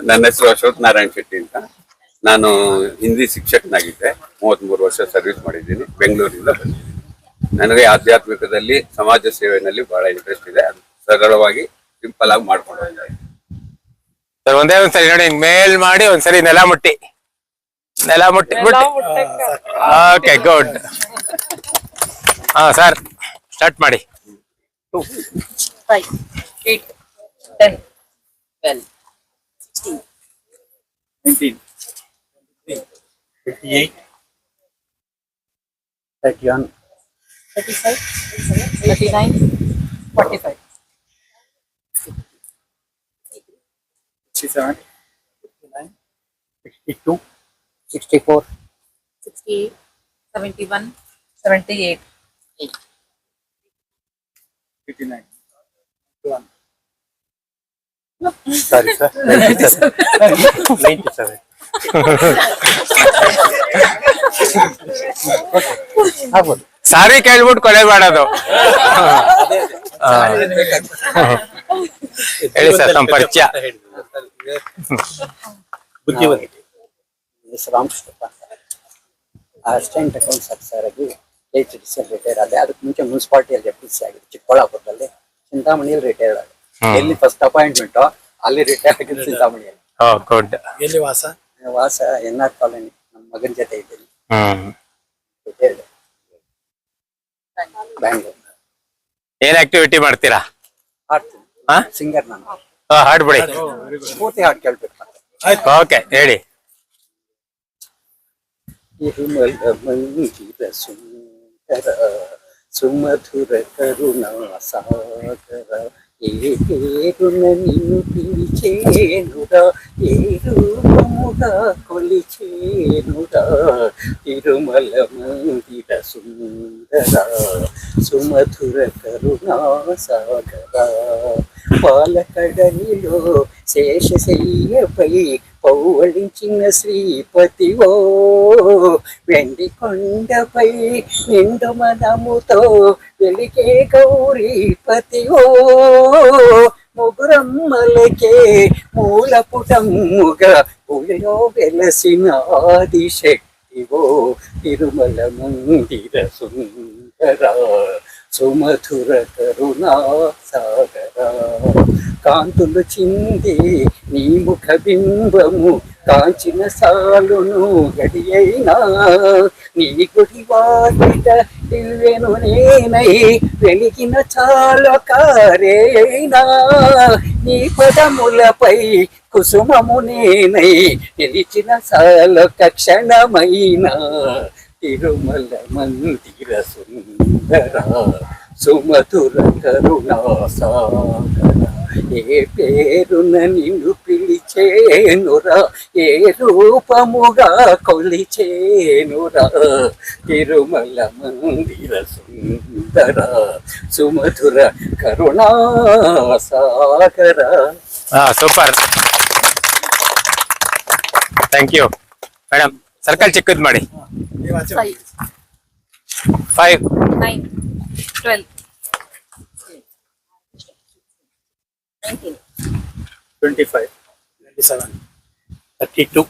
ನನ್ನ ಹೆಸರು ಅಶ್ವಥ್ ನಾರಾಯಣ್ ಶೆಟ್ಟಿ ಅಂತ. ನಾನು ಹಿಂದಿ ಶಿಕ್ಷಕನಾಗಿದ್ದೆ. 33 ವರ್ಷ ಸರ್ವಿಸ್ ಮಾಡಿದ್ದೀನಿ. ಬೆಂಗಳೂರಿಂದ ಬಂದಿದ್ದೀನಿ. ನನಗೆ ಆಧ್ಯಾತ್ಮಿಕದಲ್ಲಿ ಸಮಾಜ ಸೇವೆಯಲ್ಲಿ ಬಹಳ ಇಂಟ್ರೆಸ್ಟ್ ಇದೆ. ಅದು ಸರಳವಾಗಿ ಸಿಂಪಲ್ ಆಗಿ ಮಾಡ್ಕೊಂಡು ಹೋಗ್ತಾ ಇದ್ದೀನಿ. ಸರ್ ಒಂದೇ ಒಂದ್ಸರಿ ನೋಡಿ ಹಿಂಗ್ ಮೇಲ್ ಮಾಡಿ ಒಂದ್ಸರಿ ನೆಲ ಮುಟ್ಟಿ ಬಿಟ್ಟು. Okay good. ಹಾ ಸರ್ ಸ್ಟಾರ್ಟ್ ಮಾಡಿ. 5, 8, 10, 12, 16, 19, 58, 31, 35, 39, 45, 67, 69, 62, 64, 68, 71, 78, 89, 91. Sorry, sir. 97. ಆಗ್ಬೋದು. ಸಾರಿ ಕೇಳ್ಬಿಟ್ಟು ಕೊಲೆ ಮಾಡೋದು. ಹೇಳಿ ಸರ್ ತಮ್ಮ ಪರಿಚಯ. ಬುದ್ಧಿವಂತಿಕೆ. ಹೆಸರು ರಾಮಕೃಷ್ಣಪ್ಪ ಅಂತ. ಅಸಿಸ್ಟೆಂಟ್ ಅಕೌಂಟ್ ಆಫೀಸರ್ ಆಗಿ HDC ರಿಟೈರ್ ಆದೆ. ಅದಕ್ಕೆ ಮುಂಚೆ ಮುನ್ಸಿಪಾಲಿಟಿಯಲ್ಲಿ FDC ಆಗಿದೆ ಚಿಕ್ಕಬಳ್ಳಾಪುರದಲ್ಲಿ. ಚಿಂತಾಮಣಿಯಲ್ಲಿ ರಿಟೈರ್ಡ್ ಆಗಿದೆ. ಎಲ್ಲಿ ಫಸ್ಟ್ ಅಪಾಯಿಂಟ್ಮೆಂಟ್ ಅಲ್ಲಿ ರಿಟೈರ್ ಆಗಿದ್ದು ಚಿಂತಾಮಣಿಯಲ್ಲಿ. ಗುಡ್. ಎಲ್ಲಿ ವಾಸ? ವಾಸ NR ಕಾಲೋನಿ. ನಮ್ಮ ಮಗನ ಜೊತೆ ಇದ್ದೀನಿ. ರಿಟೈರ್ಡ್ ಬ್ಯಾಂಗ್ಳೂರ್. ಏನ್ ಆಕ್ಟಿವಿಟಿ ಮಾಡ್ತೀರಾ? ಹಾಡ್ತೀನಿ. ಹಾ ಸಿಂಗರ್ ನಾನು. ಹಾಡ್ಬಿಡಿ. ಪೂರ್ತಿ ಹಾಡು ಕೇಳ್ಬೇಕು. ಓಕೆ ಹೇಳಿ. ತಿರುಮಲ ಮಂದಿರ ಸುಂದರ ಸುಮಧುರ ಕರುಣಾ ಸಾಗರ ఏరున నిన్ను పిలిచేనురా ఏరుముగా కొలిచేనురా తిరుమల మందిర సుందర సుమధుర కరుణా సాగర పాలకడలిలో శేషశయ్యపై పౌవళించిన శ్రీపతివో వెండి కొండపై నిండు మనముతో వెలిగే గౌరీపతివో ముగురమ్మలకే మూలపుటమ్ముగా పులిలో వెలసిన ఆదిశక్తివో తిరుమల మందిర సుందర సుమధుర కరుణా సాగర కాంతులు చింది నీ ముఖ బింబము కాంచిన సాలును గడియైనా నీ గుడి వాకిట దివ్యను నేనై వెలిగిన చాలకారేనా నీ పదములపై కుసుమము నేనై నిలిచిన సాలక క్షణమైన తిరుమల మందిర సుందర సుమధుర కరుణా సాగర ఏ పేరున నిన్ను పిలిచేనురా ఏ రూపముగా కొలిచేనురా తిరుమల మందిర సుందర సుమధుర కరుణా సాగర. Super, thank you madam. Circle ಚಿಕ್ಕದ್ ಮಾಡಿ. 5, 9, 12, 19, 25, 27, 32,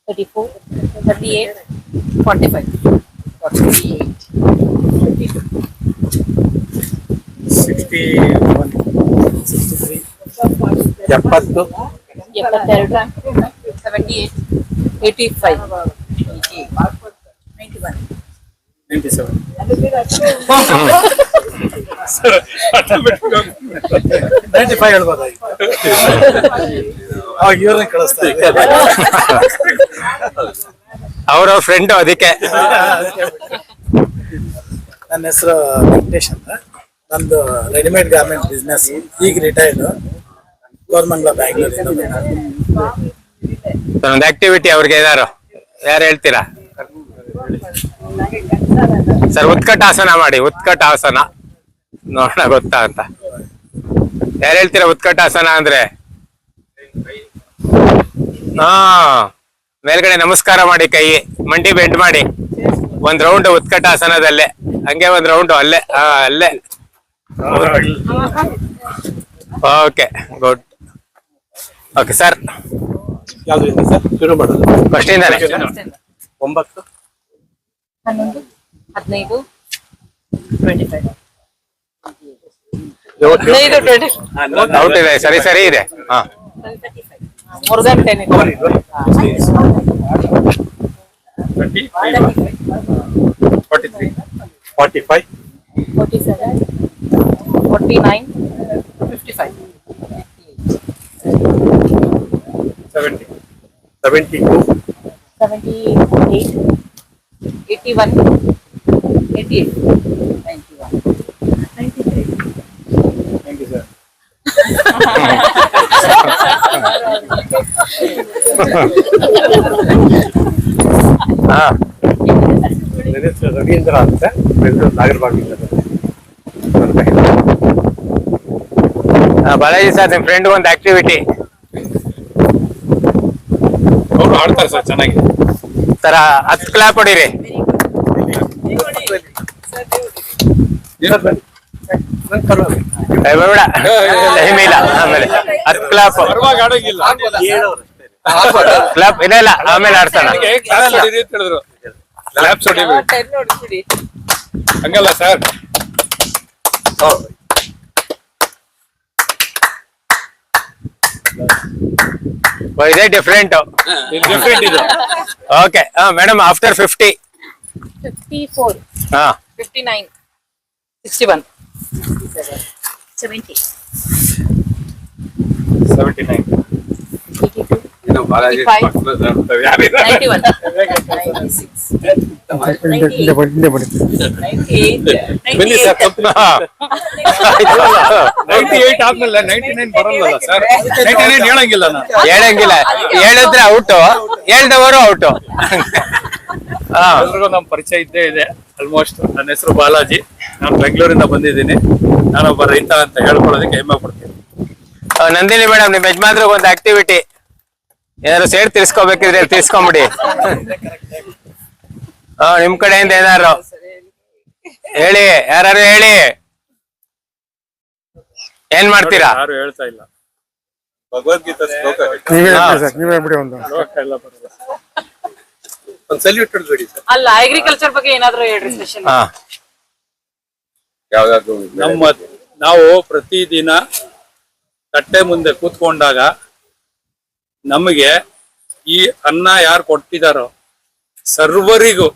34, 38, 45, 48, 52, 61, 63, 70, 72, 78, 85, 91. 97. ನೈಂಟಿ 95 ಹೇಳ್ಬೋದಾಗಿತ್ತು. ಅವಾಗ ಇವ್ರನ್ನ ಕಳಿಸ್ತಾ ಇದ್ದೆ. ಅವ್ರ ಫ್ರೆಂಡ್ ಅದಕ್ಕೆ. ನನ್ನ ಹೆಸರು ವೆಂಕಟೇಶ್ ಅಂತ. ನಂದು ರೆಡಿಮೇಡ್ ಗಾರ್ಮೆಂಟ್ ಬಿಸ್ನೆಸ್. ಈಗ ರಿಟೈರ್ಡ್. ಕೋರಮಂಗಲ ಬ್ಯಾಂಗ್ಳೂರಿಂದ. ಒಂದು ಆಕ್ಟಿವಿಟಿ ಅವ್ರಿಗೆ ಏನಾರು ಯಾರು ಹೇಳ್ತೀರಾ ಸರ್? ಉತ್ಕಟಾಸನ ಮಾಡಿ, ಉತ್ಕಟಾಸನ ನೋಡೋಣ ಗೊತ್ತಾ ಅಂತ. ಯಾರು ಹೇಳ್ತೀರಾ ಉತ್ಕಟಾಸನ ಅಂದ್ರೆ? ಹಾ, ಮೇಲ್ಗಡೆ ನಮಸ್ಕಾರ ಮಾಡಿ, ಕೈ ಮಂಡಿ ಬೆಂಡ್ ಮಾಡಿ, ಒಂದ್ ರೌಂಡ್ ಉತ್ಕಟಾಸನದಲ್ಲೇ, ಹಂಗೆ ಒಂದ್ ರೌಂಡ್ ಅಲ್ಲೇ. ಅಲ್ಲೇ. Okay, good. ಓಕೆ ಸರ್, ಯಾವ್ದ್ರಿಂದ ಸರ್ ಶುರು ಮಾಡೋದು? ಫಸ್ಟ್ ಇಂದಾನೆ. 9, 11, 15, 25. ಔಟ್ ಇದೆ, ಸರಿ ಸರಿ ಇದೆ. ಹಾ, More than 10. 43, 45, 47, 49, 55, 70, 72, 78, 81, 88, 91, 93. Thank you sir. ಹಾ, ನನ್ನ ಹೆಸರು ರವೀಂದ್ರ ಅಂತ, ಬೆಂಗಳೂರು ನಾಗರಬಾಗಿಲಿಂದ ಬಾಲಾಜಿ ಸರ್, ನಿಮ್ ಫ್ರೆಂಡ್ ಒಂದು ಆಕ್ಟಿವಿಟಿ ಅವರು ಆಡ್ತಾರೆ ಸರ್ ಚೆನ್ನಾಗಿ. ತರ 10 ಕ್ಲಾಪ್ ಹೊಡಿರಿ. ಬೇಡ, ಟೈಮ್ ಇಲ್ಲ. ಆಮೇಲೆ 10 ಕ್ಲಾಪ್ ಆಡೋಂಗಿಲ್ಲ. ಕ್ಲಾಪ್ ಇಲ್ಲ ಇಲ್ಲ, ಆಮೇಲೆ ಆಡ್ಸೋಣ. ಹೇಳಿದ್ರು ಕ್ಲಾಪ್ಸ್ ಹೊಡಿಬೇಕು ಹಂಗಲ್ಲ ಸರ್. ಇದೇ ಡಿಫ್ರೆಂಟ್. ಡಿಫ್ರೆಂಟ್ ಇದೆ. Okay, madam after 50. 54, ಹಾ, 59, 61, 70, 79. 82, 85, 91, 96, 98, 98, ಹಾ. 98 ಆದ್ಮೇಲೆ 99 ಬರಲ್ಲ ಸರ್. 99 ಹೇಳಂಗಿಲ್ಲ ನಾನು. ಹೇಳಂಗಿಲ್ಲ, ಹೇಳಿದ್ರೆ ಔಟು, ಹೇಳ್ದವರು ಔಟು. ಎಲ್ರಿಗೂ ನಮ್ಮ ಪರಿಚಯ ಇದ್ದೇ ಇದೆ ಆಲ್ಮೋಸ್ಟ್. ನನ್ನ ಹೆಸರು ಬಾಲಾಜಿ, ನಾನು ಬೆಂಗಳೂರಿಂದ ಬಂದಿದ್ದೀನಿ. ನಾನೊಬ್ಬ ರೈತ ಅಂತ ಹೇಳ್ಕೊಳ್ಳೋದಕ್ಕೆ ಹೆಮ್ಮೆ ಪಡ್ತೀನಿ. ನಂದಿನಿ ಮೇಡಮ್, ನಿಮ್ ಯಜಮಾನ್ರಿಗೆ ಒಂದು ಆಕ್ಟಿವಿಟಿ ಏನಾದ್ರು ಸೇಡ್ ತಿರ್ಸ್ಕೋಬೇಕಿದ್ರೆ ತಿರ್ಸ್ಕೊಂಬಿಡಿ. ನಿಮ್ ಕಡೆಯಿಂದ ಏನಾರು ಹೇಳಿ, ಯಾರು ಹೇಳಿ, ಏನ್ ಮಾಡ್ತೀರಾ? ಯಾರು ಹೇಳ್ತಾ ಇಲ್ಲ. ಭಗವದ್ಗೀತಾ ಶ್ಲೋಕ ಶ್ಲೋಕ ಎಲ್ಲ ಬರಲ್ಲ. ಒಂದು ಸಲ್ಯೂಟ್ ಹೊಡ್ಬೇಡಿ ಸರ್. ಅಲ್ಲ, ಅಗ್ರಿಕಲ್ಚರ್ ಬಗ್ಗೆ ಏನಾದ್ರು ಹೇಳ್ರಿ ಸ್ಪೆಷಲ್. ಹಾ, ಯಾವ್ದಾದ್ರು ನಾವು ಪ್ರತಿದಿನ ತಟ್ಟೆ ಮುಂದೆ ಕೂತ್ಕೊಂಡಾಗ ನಮಗೆ ಈ ಅನ್ನ ಯಾರು ಕೊಟ್ಟಿದಾರೋ ಸರ್ವರಿಗೂ,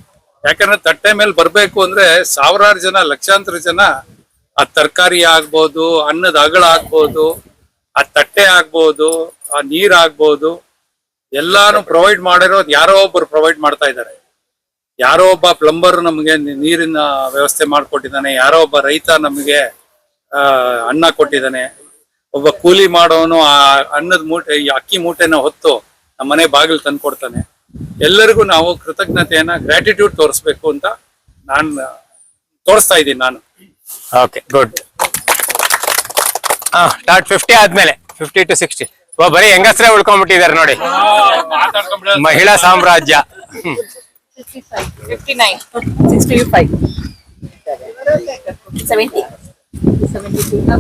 ಯಾಕಂದ್ರೆ ತಟ್ಟೆ ಮೇಲೆ ಬರ್ಬೇಕು ಅಂದ್ರೆ ಸಾವಿರಾರು ಜನ, ಲಕ್ಷಾಂತರ ಜನ ಆ ತರಕಾರಿ ಆಗ್ಬೋದು, ಅನ್ನದ ಅಗಳ ಆಗ್ಬೋದು, ಆ ತಟ್ಟೆ ಆಗ್ಬೋದು, ಆ ನೀರ್ ಆಗ್ಬೋದು, ಎಲ್ಲಾನು ಪ್ರೊವೈಡ್ ಮಾಡಿರೋದು ಯಾರೋ ಒಬ್ಬರು ಪ್ರೊವೈಡ್ ಮಾಡ್ತಾ ಇದ್ದಾರೆ. ಯಾರೋ ಒಬ್ಬ ಪ್ಲಂಬರ್ ನಮಗೆ ನೀರಿನ ವ್ಯವಸ್ಥೆ ಮಾಡ್ಕೊಟ್ಟಿದ್ದಾನೆ, ಯಾರೋ ಒಬ್ಬ ರೈತ ನಮಗೆ ಅನ್ನ ಕೊಟ್ಟಿದ್ದಾನೆ, ಒಬ್ಬ ಕೂಲಿ ಮಾಡೋನು ಆ ಅನ್ನದ ಮೂಟೆ, ಈ ಅಕ್ಕಿ ಮೂಟೆನ ಹೊತ್ತು ನಮ್ಮ ಮನೆ ಬಾಗಿಲು ತಂದ್ಕೊಡ್ತಾನೆ. ಎಲ್ಲರಿಗೂ ನಾವು ಕೃತಜ್ಞತೆಯನ್ನ, ಗ್ರಾಟಿಟ್ಯೂಡ್ ತೋರಿಸ್ಬೇಕು ಅಂತ ನಾನು ತೋರಿಸ್ತಾ ಇದ್ದೀನಿ ನಾನು. Okay, good. ಸ್ಟಾರ್ಟ್ 50 ಆದ್ಮೇಲೆ 50 to 60. ಬರೀ ಹೆಂಗಸ್ರೇ ಉಳ್ಕೊಂಡ್ಬಿಟ್ಟಿದ್ದಾರೆ ನೋಡಿ, ಮಹಿಳಾ ಸಾಮ್ರಾಜ್ಯ. 55, 59, 65, 70, 72,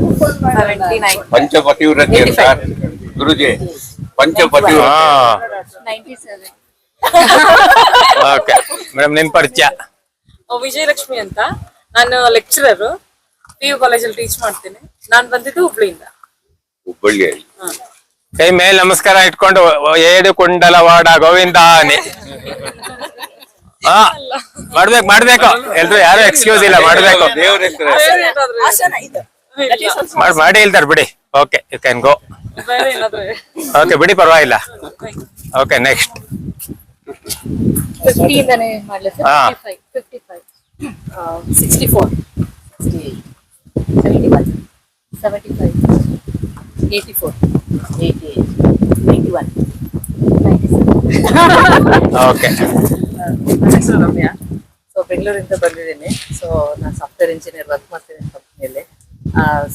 79, ಪಂಚಪತಿವ್ರತೆ ಸರ್ ಗುರುಜಿ, ಪಂಚಪತಿವ್ರತೆ. 97, ಓಕೆ ಮೇಡಮ್ ನಿಮ್ ಪರಿಚಯ. ವಿಜಯಲಕ್ಷ್ಮಿ ಅಂತ, ನಾನು ಲೆಕ್ಚರರ್, PU ಕಾಲೇಜಲ್ಲಿ ಟೀಚ್ ಮಾಡ್ತೀನಿ. ನಾನು ಬಂದಿದ್ದು ಹುಬ್ಳಿಯಿಂದ. ಹುಬ್ಬಳ್ಳಿ. ಕೈ ಮೇಲೆ ನಮಸ್ಕಾರ ಇಟ್ಕೊಂಡು ಏಡು ಕುಂಡಲವಾಡ ಗೋವಿಂದಾನೆ. ಹಾ ಮಾಡ್ಬೇಕು ಎಲ್ರು ಯಾರು ಎಕ್ಸ್ಕ್ಯೂಸ್ ಇಲ್ಲ, ಮಾಡ್ಬೇಕು. ಮಾಡಿ ಇಲ್ದಾರ ಬಿಡಿ. Okay you can go. Okay ಬಿಡಿ, ಪರವಾಗಿಲ್ಲ. Okay next. 50 ಇಂದಾನೆ ಮಾಡ್ಲಿ ಸರ್. 55 64 68 71 75 84 88 91 97. ಓಕೆ. ನನ್ನ ಹೆಸರು ರಮ್ಯಾ. ಸೊ ಬೆಂಗಳೂರಿಂದ ಬಂದಿದ್ದೀನಿ. ಸೊ ನಾನು ಸಾಫ್ಟ್ವೇರ್ ಇಂಜಿನಿಯರ್ ವರ್ಕ್ ಮಾಡ್ತೀನಿ ಕಂಪ್ನಿಯಲ್ಲಿ.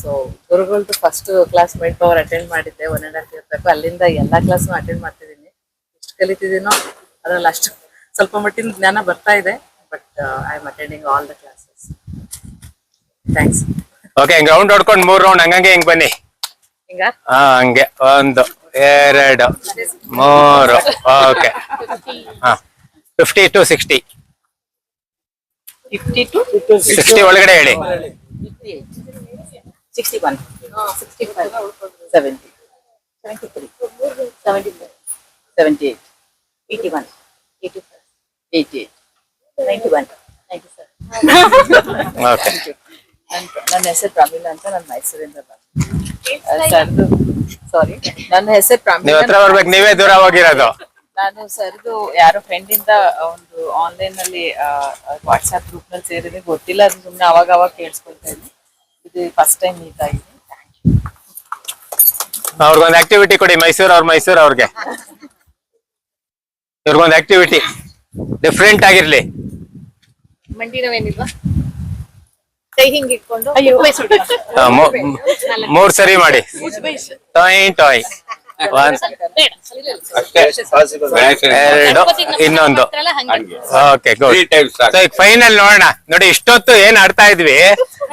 ಸೊ ಗುರುಗಳದ್ದು first class mind power attend ಮಾಡಿದ್ದೆ 1.5 years ಬೇಕು. ಅಲ್ಲಿಂದ ಎಲ್ಲಾ ಕ್ಲಾಸ್ನು ಅಟೆಂಡ್ ಮಾಡ್ತಿದ್ದೀನಿ. ಎಷ್ಟು ಕಲಿತಿದ್ದೀನೋ ಅದ್ರಲ್ಲಿ ಅಷ್ಟು ಸ್ವಲ್ಪ ಮಟ್ಟಿನ ಜ್ಞಾನ ಬರ್ತಾ ಇದೆ. But I am attending all the classes. Thanks. Okay, ground ಹೊಡ್ಕೊಂಡು 3 ರೌಂಡ್ ಹಂಗಂಗೆ ಹಿಂಗ್ ಬನ್ನಿ. ಹಿಂಗ ಹಂಗೆ 1 2 3. ಓಕೆ. 50 to 60. 50 to 60 ಒಳಗಡೆ ಹೇಳಿ. 61 65 70 73 75 78 81 85 88 91 97. ಓಕೆ. ನನ್ನ ಹೆಸರು ಪ್ರಮೀಳಾ ಅಂತ, ನಾನು ಮೈಸೂರಿಂದ ಸರ್ದು. ಸಾರಿ, ನನ್ನ ಹೆಸರು ನೀವ್ ಪ್ರಮೀಳಾ. ಹತ್ರ ಬರ್ಬೇಕು, ನೀವೇ ದೂರ ಹೋಗಿರೋದು. ನಾನು ಸರ್ದು ಯಾರೋ ಫ್ರೆಂಡ್ ಇಂದ ಒಂದು ಆನ್ಲೈನ್ ನಲ್ಲಿ ವಾಟ್ಸ್ಆಪ್ ಗ್ರೂಪ್ ನಲ್ಲಿ ಸೇರಿದೆ, ಗೊತ್ತಿಲ್ಲ, ಅದು ಸುಮ್ಮನೆ ಅವಾಗ ಕೇಳಿಸ್ಕೊಳ್ತಾ ಇದ್ದೀನಿ. ಇದು ಫಸ್ಟ್ ಟೈಮ್ ಮೀಟ್ ಆಗಿದೆ. ಅವ್ರಿಗೊಂದು ಆಕ್ಟಿವಿಟಿ ಕೊಡಿ, ಮೈಸೂರು ಅವ್ರಿಗೆ. ಇವ್ರಿಗೊಂದು ಆಕ್ಟಿವಿಟಿ ಡಿಫ್ರೆಂಟ್ ಆಗಿರ್ಲಿ. ಮಂಡಿ ನೋವೇನಿಲ್ವಾ? ಕೈ ಹಿಂಗ್ ಇಟ್ಕೊಂಡು 3 ಸರಿ ಮಾಡಿ. ಟಾಯ್ 1 2 ಇನ್ನೊಂದು. Okay good. ಸೊ ಈಗ ಫೈನಲ್ ನೋಡೋಣ. ನೋಡಿ, ಇಷ್ಟೊತ್ತು ಏನ್ ಆಡ್ತಾ ಇದ್ವಿ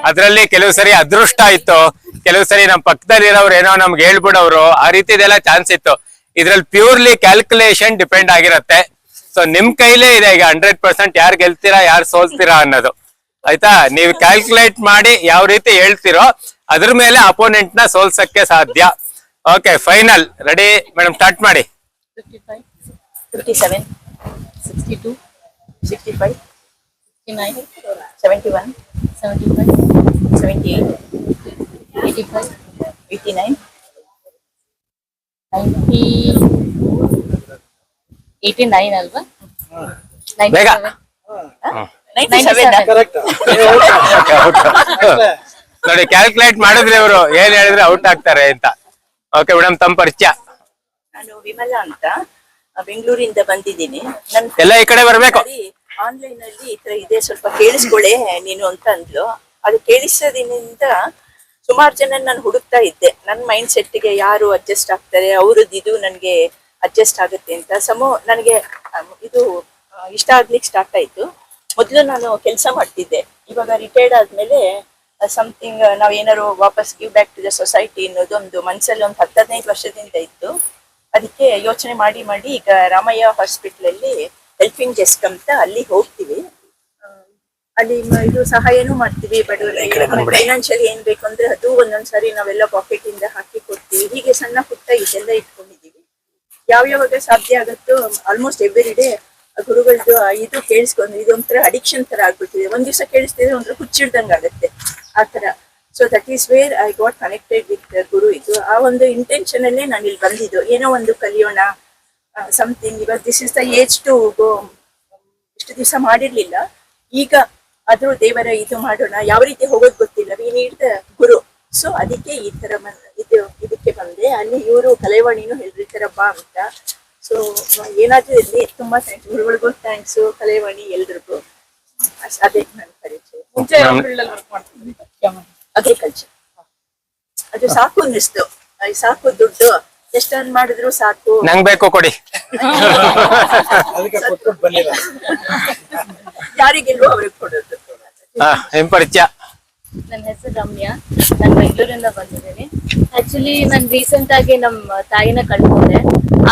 ಅದ್ರಲ್ಲಿ ಕೆಲವು ಸರಿ ಅದೃಷ್ಟ ಇತ್ತು, ಕೆಲವು ಸರಿ ನಮ್ ಪಕ್ಕದಲ್ಲಿರೋರು ಏನೋ ನಮ್ಗೆ ಹೇಳ್ಬಿಡೋರು, ಆ ರೀತಿದೆಲ್ಲ ಚಾನ್ಸ್ ಇತ್ತು. ಇದ್ರಲ್ಲಿ ಪ್ಯೂರ್ಲಿ ಕ್ಯಾಲ್ಕುಲೇಷನ್ ಡಿಪೆಂಡ್ ಆಗಿರತ್ತೆ. ಸೊ ನಿಮ್ ಕೈಲೇ ಇದೆ ಈಗ 100% ಯಾರು ಗೆಲ್ತೀರಾ ಯಾರು ಸೋಲ್ತೀರಾ ಅನ್ನೋದು. ಆಯ್ತಾ? ನೀವು ಕ್ಯಾಲ್ಕುಲೇಟ್ ಮಾಡಿ ಯಾವ ರೀತಿ ಹೇಳ್ತಿರೋ ಅದ್ರ ಮೇಲೆ ಅಪೋನೆಂಟ್ ನ ಸೋಲ್ಸಕ್ಕೆ ಸಾಧ್ಯ. Okay, final ready madam, start ಮಾಡಿ. 55 57 62 65 69 71 75 78 85 89 90 89 ಅಲ್ವಾ? ಬೇಗ. 97. ನೋಡಿ, ಕ್ಯಾಲ್ಕುಲೇಟ್ ಮಾಡಿದ್ರೆ ಇವರು ಏನ್ ಹೇಳಿದ್ರೆ ಔಟ್ ಆಗ್ತಾರೆ ಅಂತ. ಓಕೆ ಮೇಡಮ್, ತಮ್ಮ ಪರಿಚಯ. ನಾನು ವಿಮಲಾ ಅಂತ, ಬೆಂಗಳೂರಿಂದ ಬಂದಿದ್ದೀನಿ. ಎಲ್ಲ ಈ ಕಡೆ ಬರ್ಬೇಕು. ಆನ್ಲೈನ್ ಅಲ್ಲಿ ಈ ತರ ಇದೆ, ಸ್ವಲ್ಪ ಕೇಳಿಸ್ಕೊಳ್ಳೆ ನೀನು ಅಂತ ಅಂದ್ಲು. ಅದು ಕೇಳಿಸೋದ್ರಿಂದ ಸುಮಾರು ಜನ ನಾನು ಹುಡುಕ್ತಾ ಇದ್ದೆ. ನನ್ನ ಮೈಂಡ್ ಸೆಟ್ಗೆ ಯಾರು ಅಡ್ಜಸ್ಟ್ ಆಗ್ತಾರೆ, ಅವ್ರದ್ದು ಇದು ನನಗೆ ಅಡ್ಜಸ್ಟ್ ಆಗುತ್ತೆ ಅಂತ. ನನಗೆ ಇದು ಇಷ್ಟ ಆಗ್ಲಿಕ್ಕೆ ಸ್ಟಾರ್ಟ್ ಆಯ್ತು. ಮೊದಲು ನಾನು ಕೆಲಸ ಮಾಡ್ತಿದ್ದೆ, ಇವಾಗ ರಿಟೈರ್ಡ್ ಆದ್ಮೇಲೆ ಸಮಥಿಂಗ್ ನಾವ್ ಏನಾರು ವಾಪಸ್ give back to the society ಅನ್ನೋದು ಒಂದು ಮನ್ಸಲ್ಲಿ ಒಂದು 10-15 ವರ್ಷದಿಂದ ಇತ್ತು. ಅದಕ್ಕೆ ಯೋಚನೆ ಮಾಡಿ ಈಗ ರಾಮಯ್ಯ ಹಾಸ್ಪಿಟಲ್ ಅಲ್ಲಿ ಹೆಲ್ಪಿಂಗ್ ಡೆಸ್ಕ್ ಅಂತ ಅಲ್ಲಿ ಹೋಗ್ತೀವಿ. ಅಲ್ಲಿ ಇದು ಸಹಾಯನೂ ಮಾಡ್ತೀವಿ ಬಡವರಿಗೆ. ಫೈನಾನ್ಷಿಯಲಿ ಏನ್ ಬೇಕು ಅಂದ್ರೆ ಅದು ಒಂದೊಂದ್ಸರಿ ನಾವೆಲ್ಲ ಪಾಕೆಟ್ ಇಂದ ಹಾಕಿ ಕೊಡ್ತೀವಿ. ಹೀಗೆ ಸಣ್ಣ ಪುಟ್ಟ ಇದೆಲ್ಲ ಇಟ್ಕೊಂಡಿದೀವಿ. ಯಾವ್ಯಾವಾಗ ಸಾಧ್ಯ ಆಗುತ್ತೋ ಆಲ್ಮೋಸ್ಟ್ ಎವ್ರಿ ಡೇ ಗುರುಗಳದ್ದು ಇದು ಕೇಳಿಸ್ಕೊಂಡು ಇದೊಂಥರ ಅಡಿಕ್ಷನ್ ತರ ಆಗ್ಬಿಟ್ಟಿದೆ. ಒಂದ್ ದಿವಸ ಕೇಳಿಸ್ತಿದ್ರೆ ಒಂಥರ ಹುಚ್ಚಿಡ್ದಂಗ್ ಆಗುತ್ತೆ ಆತರ. So that is where I got connected with ಗುರು. ಇದು ಆ ಒಂದು ಇಂಟೆನ್ಷನ್ ಅಲ್ಲೇ ನಾನು ಇಲ್ಲಿ ಬಂದಿದ್ದು, ಏನೋ ಒಂದು ಕಲಿಯೋಣ ಸಮಥಿಂಗ್. ಇವಾಗ this is the age to go. ಇಷ್ಟು ದಿವಸ ಮಾಡಿರ್ಲಿಲ್ಲ, ಈಗ ಆದ್ರೂ ದೇವರ ಇದು ಮಾಡೋಣ. ಯಾವ ರೀತಿ ಹೋಗೋದು ಗೊತ್ತಿಲ್ಲ, we need the Guru. So ಅದಕ್ಕೆ ಈ ತರ ಇದಕ್ಕೆ ಬಂದೆ. ಅಲ್ಲಿ ಇವರು ಕಲೆವಾಣಿನೂ ಹೇಳಿದ್ರು ಈ ತರ ಬಾ ಅಂತ. ಸೊ ಏನಾದ್ರೂ ಇರ್ಲಿ, ತುಂಬಾ ಥ್ಯಾಂಕ್ಸ್ ಗುರುಗಳಿಗೂ, ಥ್ಯಾಂಕ್ಸ್ ಕಲೆವಾಣಿ ಎಲ್ರಿಗೂ. ಅದೇ ನನ್ನ ಪರಿಚಯ. ಮುಂಚೆ ವರ್ಕ್ ಮಾಡ್ತಿದ್ವಿ ಅಗ್ರಿಕಲ್ಚರ್. ಅದು ಸಾಕು ಅನ್ನಿಸ್ತು, ಸಾಕು ದುಡ್ಡು ಎಷ್ಟು ಅನ್ ಮಾಡಿದ್ರು ಸಾಕು, ನಂಗ್ ಬೇಕು ಕೊಡಿ. ಯಾರಿಗೆಲ್ವೋ ಅವ್ರಿಗೆ ಕೊಡೋದು. ನಿಮ್ ಪರಿಚಯ. ನನ್ನ ಹೆಸರು ರಮ್ಯಾ, ನಾನು ಬೆಂಗಳೂರಿಂದ ಬಂದಿದ್ದೀನಿ. ಆಕ್ಚುಲಿ ನಾನು ರೀಸೆಂಟ್ ಆಗಿ ನಮ್ಮ ತಾಯಿನ ಕಳ್ಕೊಂಡೆ.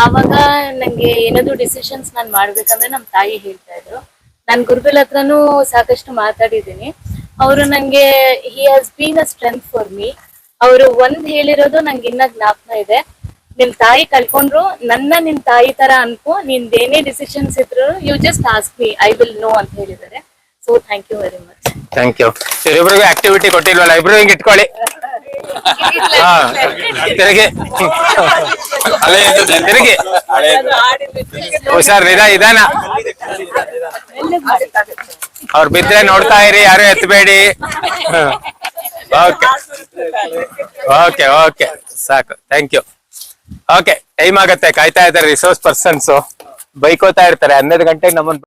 ಆವಾಗ ನಂಗೆ ಏನಾದ್ರು ಡಿಸಿಷನ್ಸ್ ನಾನು ಮಾಡ್ಬೇಕಂದ್ರೆ ನಮ್ಮ ತಾಯಿ ಹೇಳ್ತಾ ಇದ್ರು. ನಾನು ಗುರುಗಳ ಹತ್ರನೂ ಸಾಕಷ್ಟು ಮಾತಾಡಿದ್ದೀನಿ. ಅವರು ನಂಗೆ he has been a strength for me. ಅವರು ಒಂದ್ ಹೇಳಿರೋದು ನಂಗೆ ಇನ್ನ ಜ್ಞಾಪನ ಇದೆ. ನಿಮ್ ತಾಯಿ ಕಳ್ಕೊಂಡ್ರು ನನ್ನ ನಿಮ್ ತಾಯಿ ತರ ಅನ್ಕೋ, ನಿಂದೇನೇ ಡಿಸಿಷನ್ಸ್ ಇದ್ರು you just ask me, I will know ಅಂತ ಹೇಳಿದ್ದಾರೆ. So thank you very much. Thank you. ಇವರಿಬ್ರಿಗೂ ಆಕ್ಟಿವಿಟಿ ಕೊಟ್ಟಿಲ್ವಲ್ಲ, ಇಬ್ರು ಹಿಂಗ್ ಇಟ್ಕೊಳ್ಳಿ. ಹಾ ತಿರುಗಿ ತಿರುಗಿ ಹುಷಾರ್ ನಿಧಾನ. ಅವ್ರು ಬಿದ್ರೆ ನೋಡ್ತಾ ಇರಿ, ಯಾರು ಎತ್ತಬೇಡಿ. ಓಕೆ ಓಕೆ ಓಕೆ ಸಾಕು, ಥ್ಯಾಂಕ್ ಯು. ಓಕೆ, ಟೈಮ್ ಆಗತ್ತೆ, ಕಾಯ್ತಾ ಇದ್ದಾರೆ ರಿಸೋರ್ಸ್ ಪರ್ಸನ್ಸ್, ಬೈಕೋತಾ ಇರ್ತಾರೆ. 12 ಗಂಟೆಗೆ ನಮ್ಮನ್ನ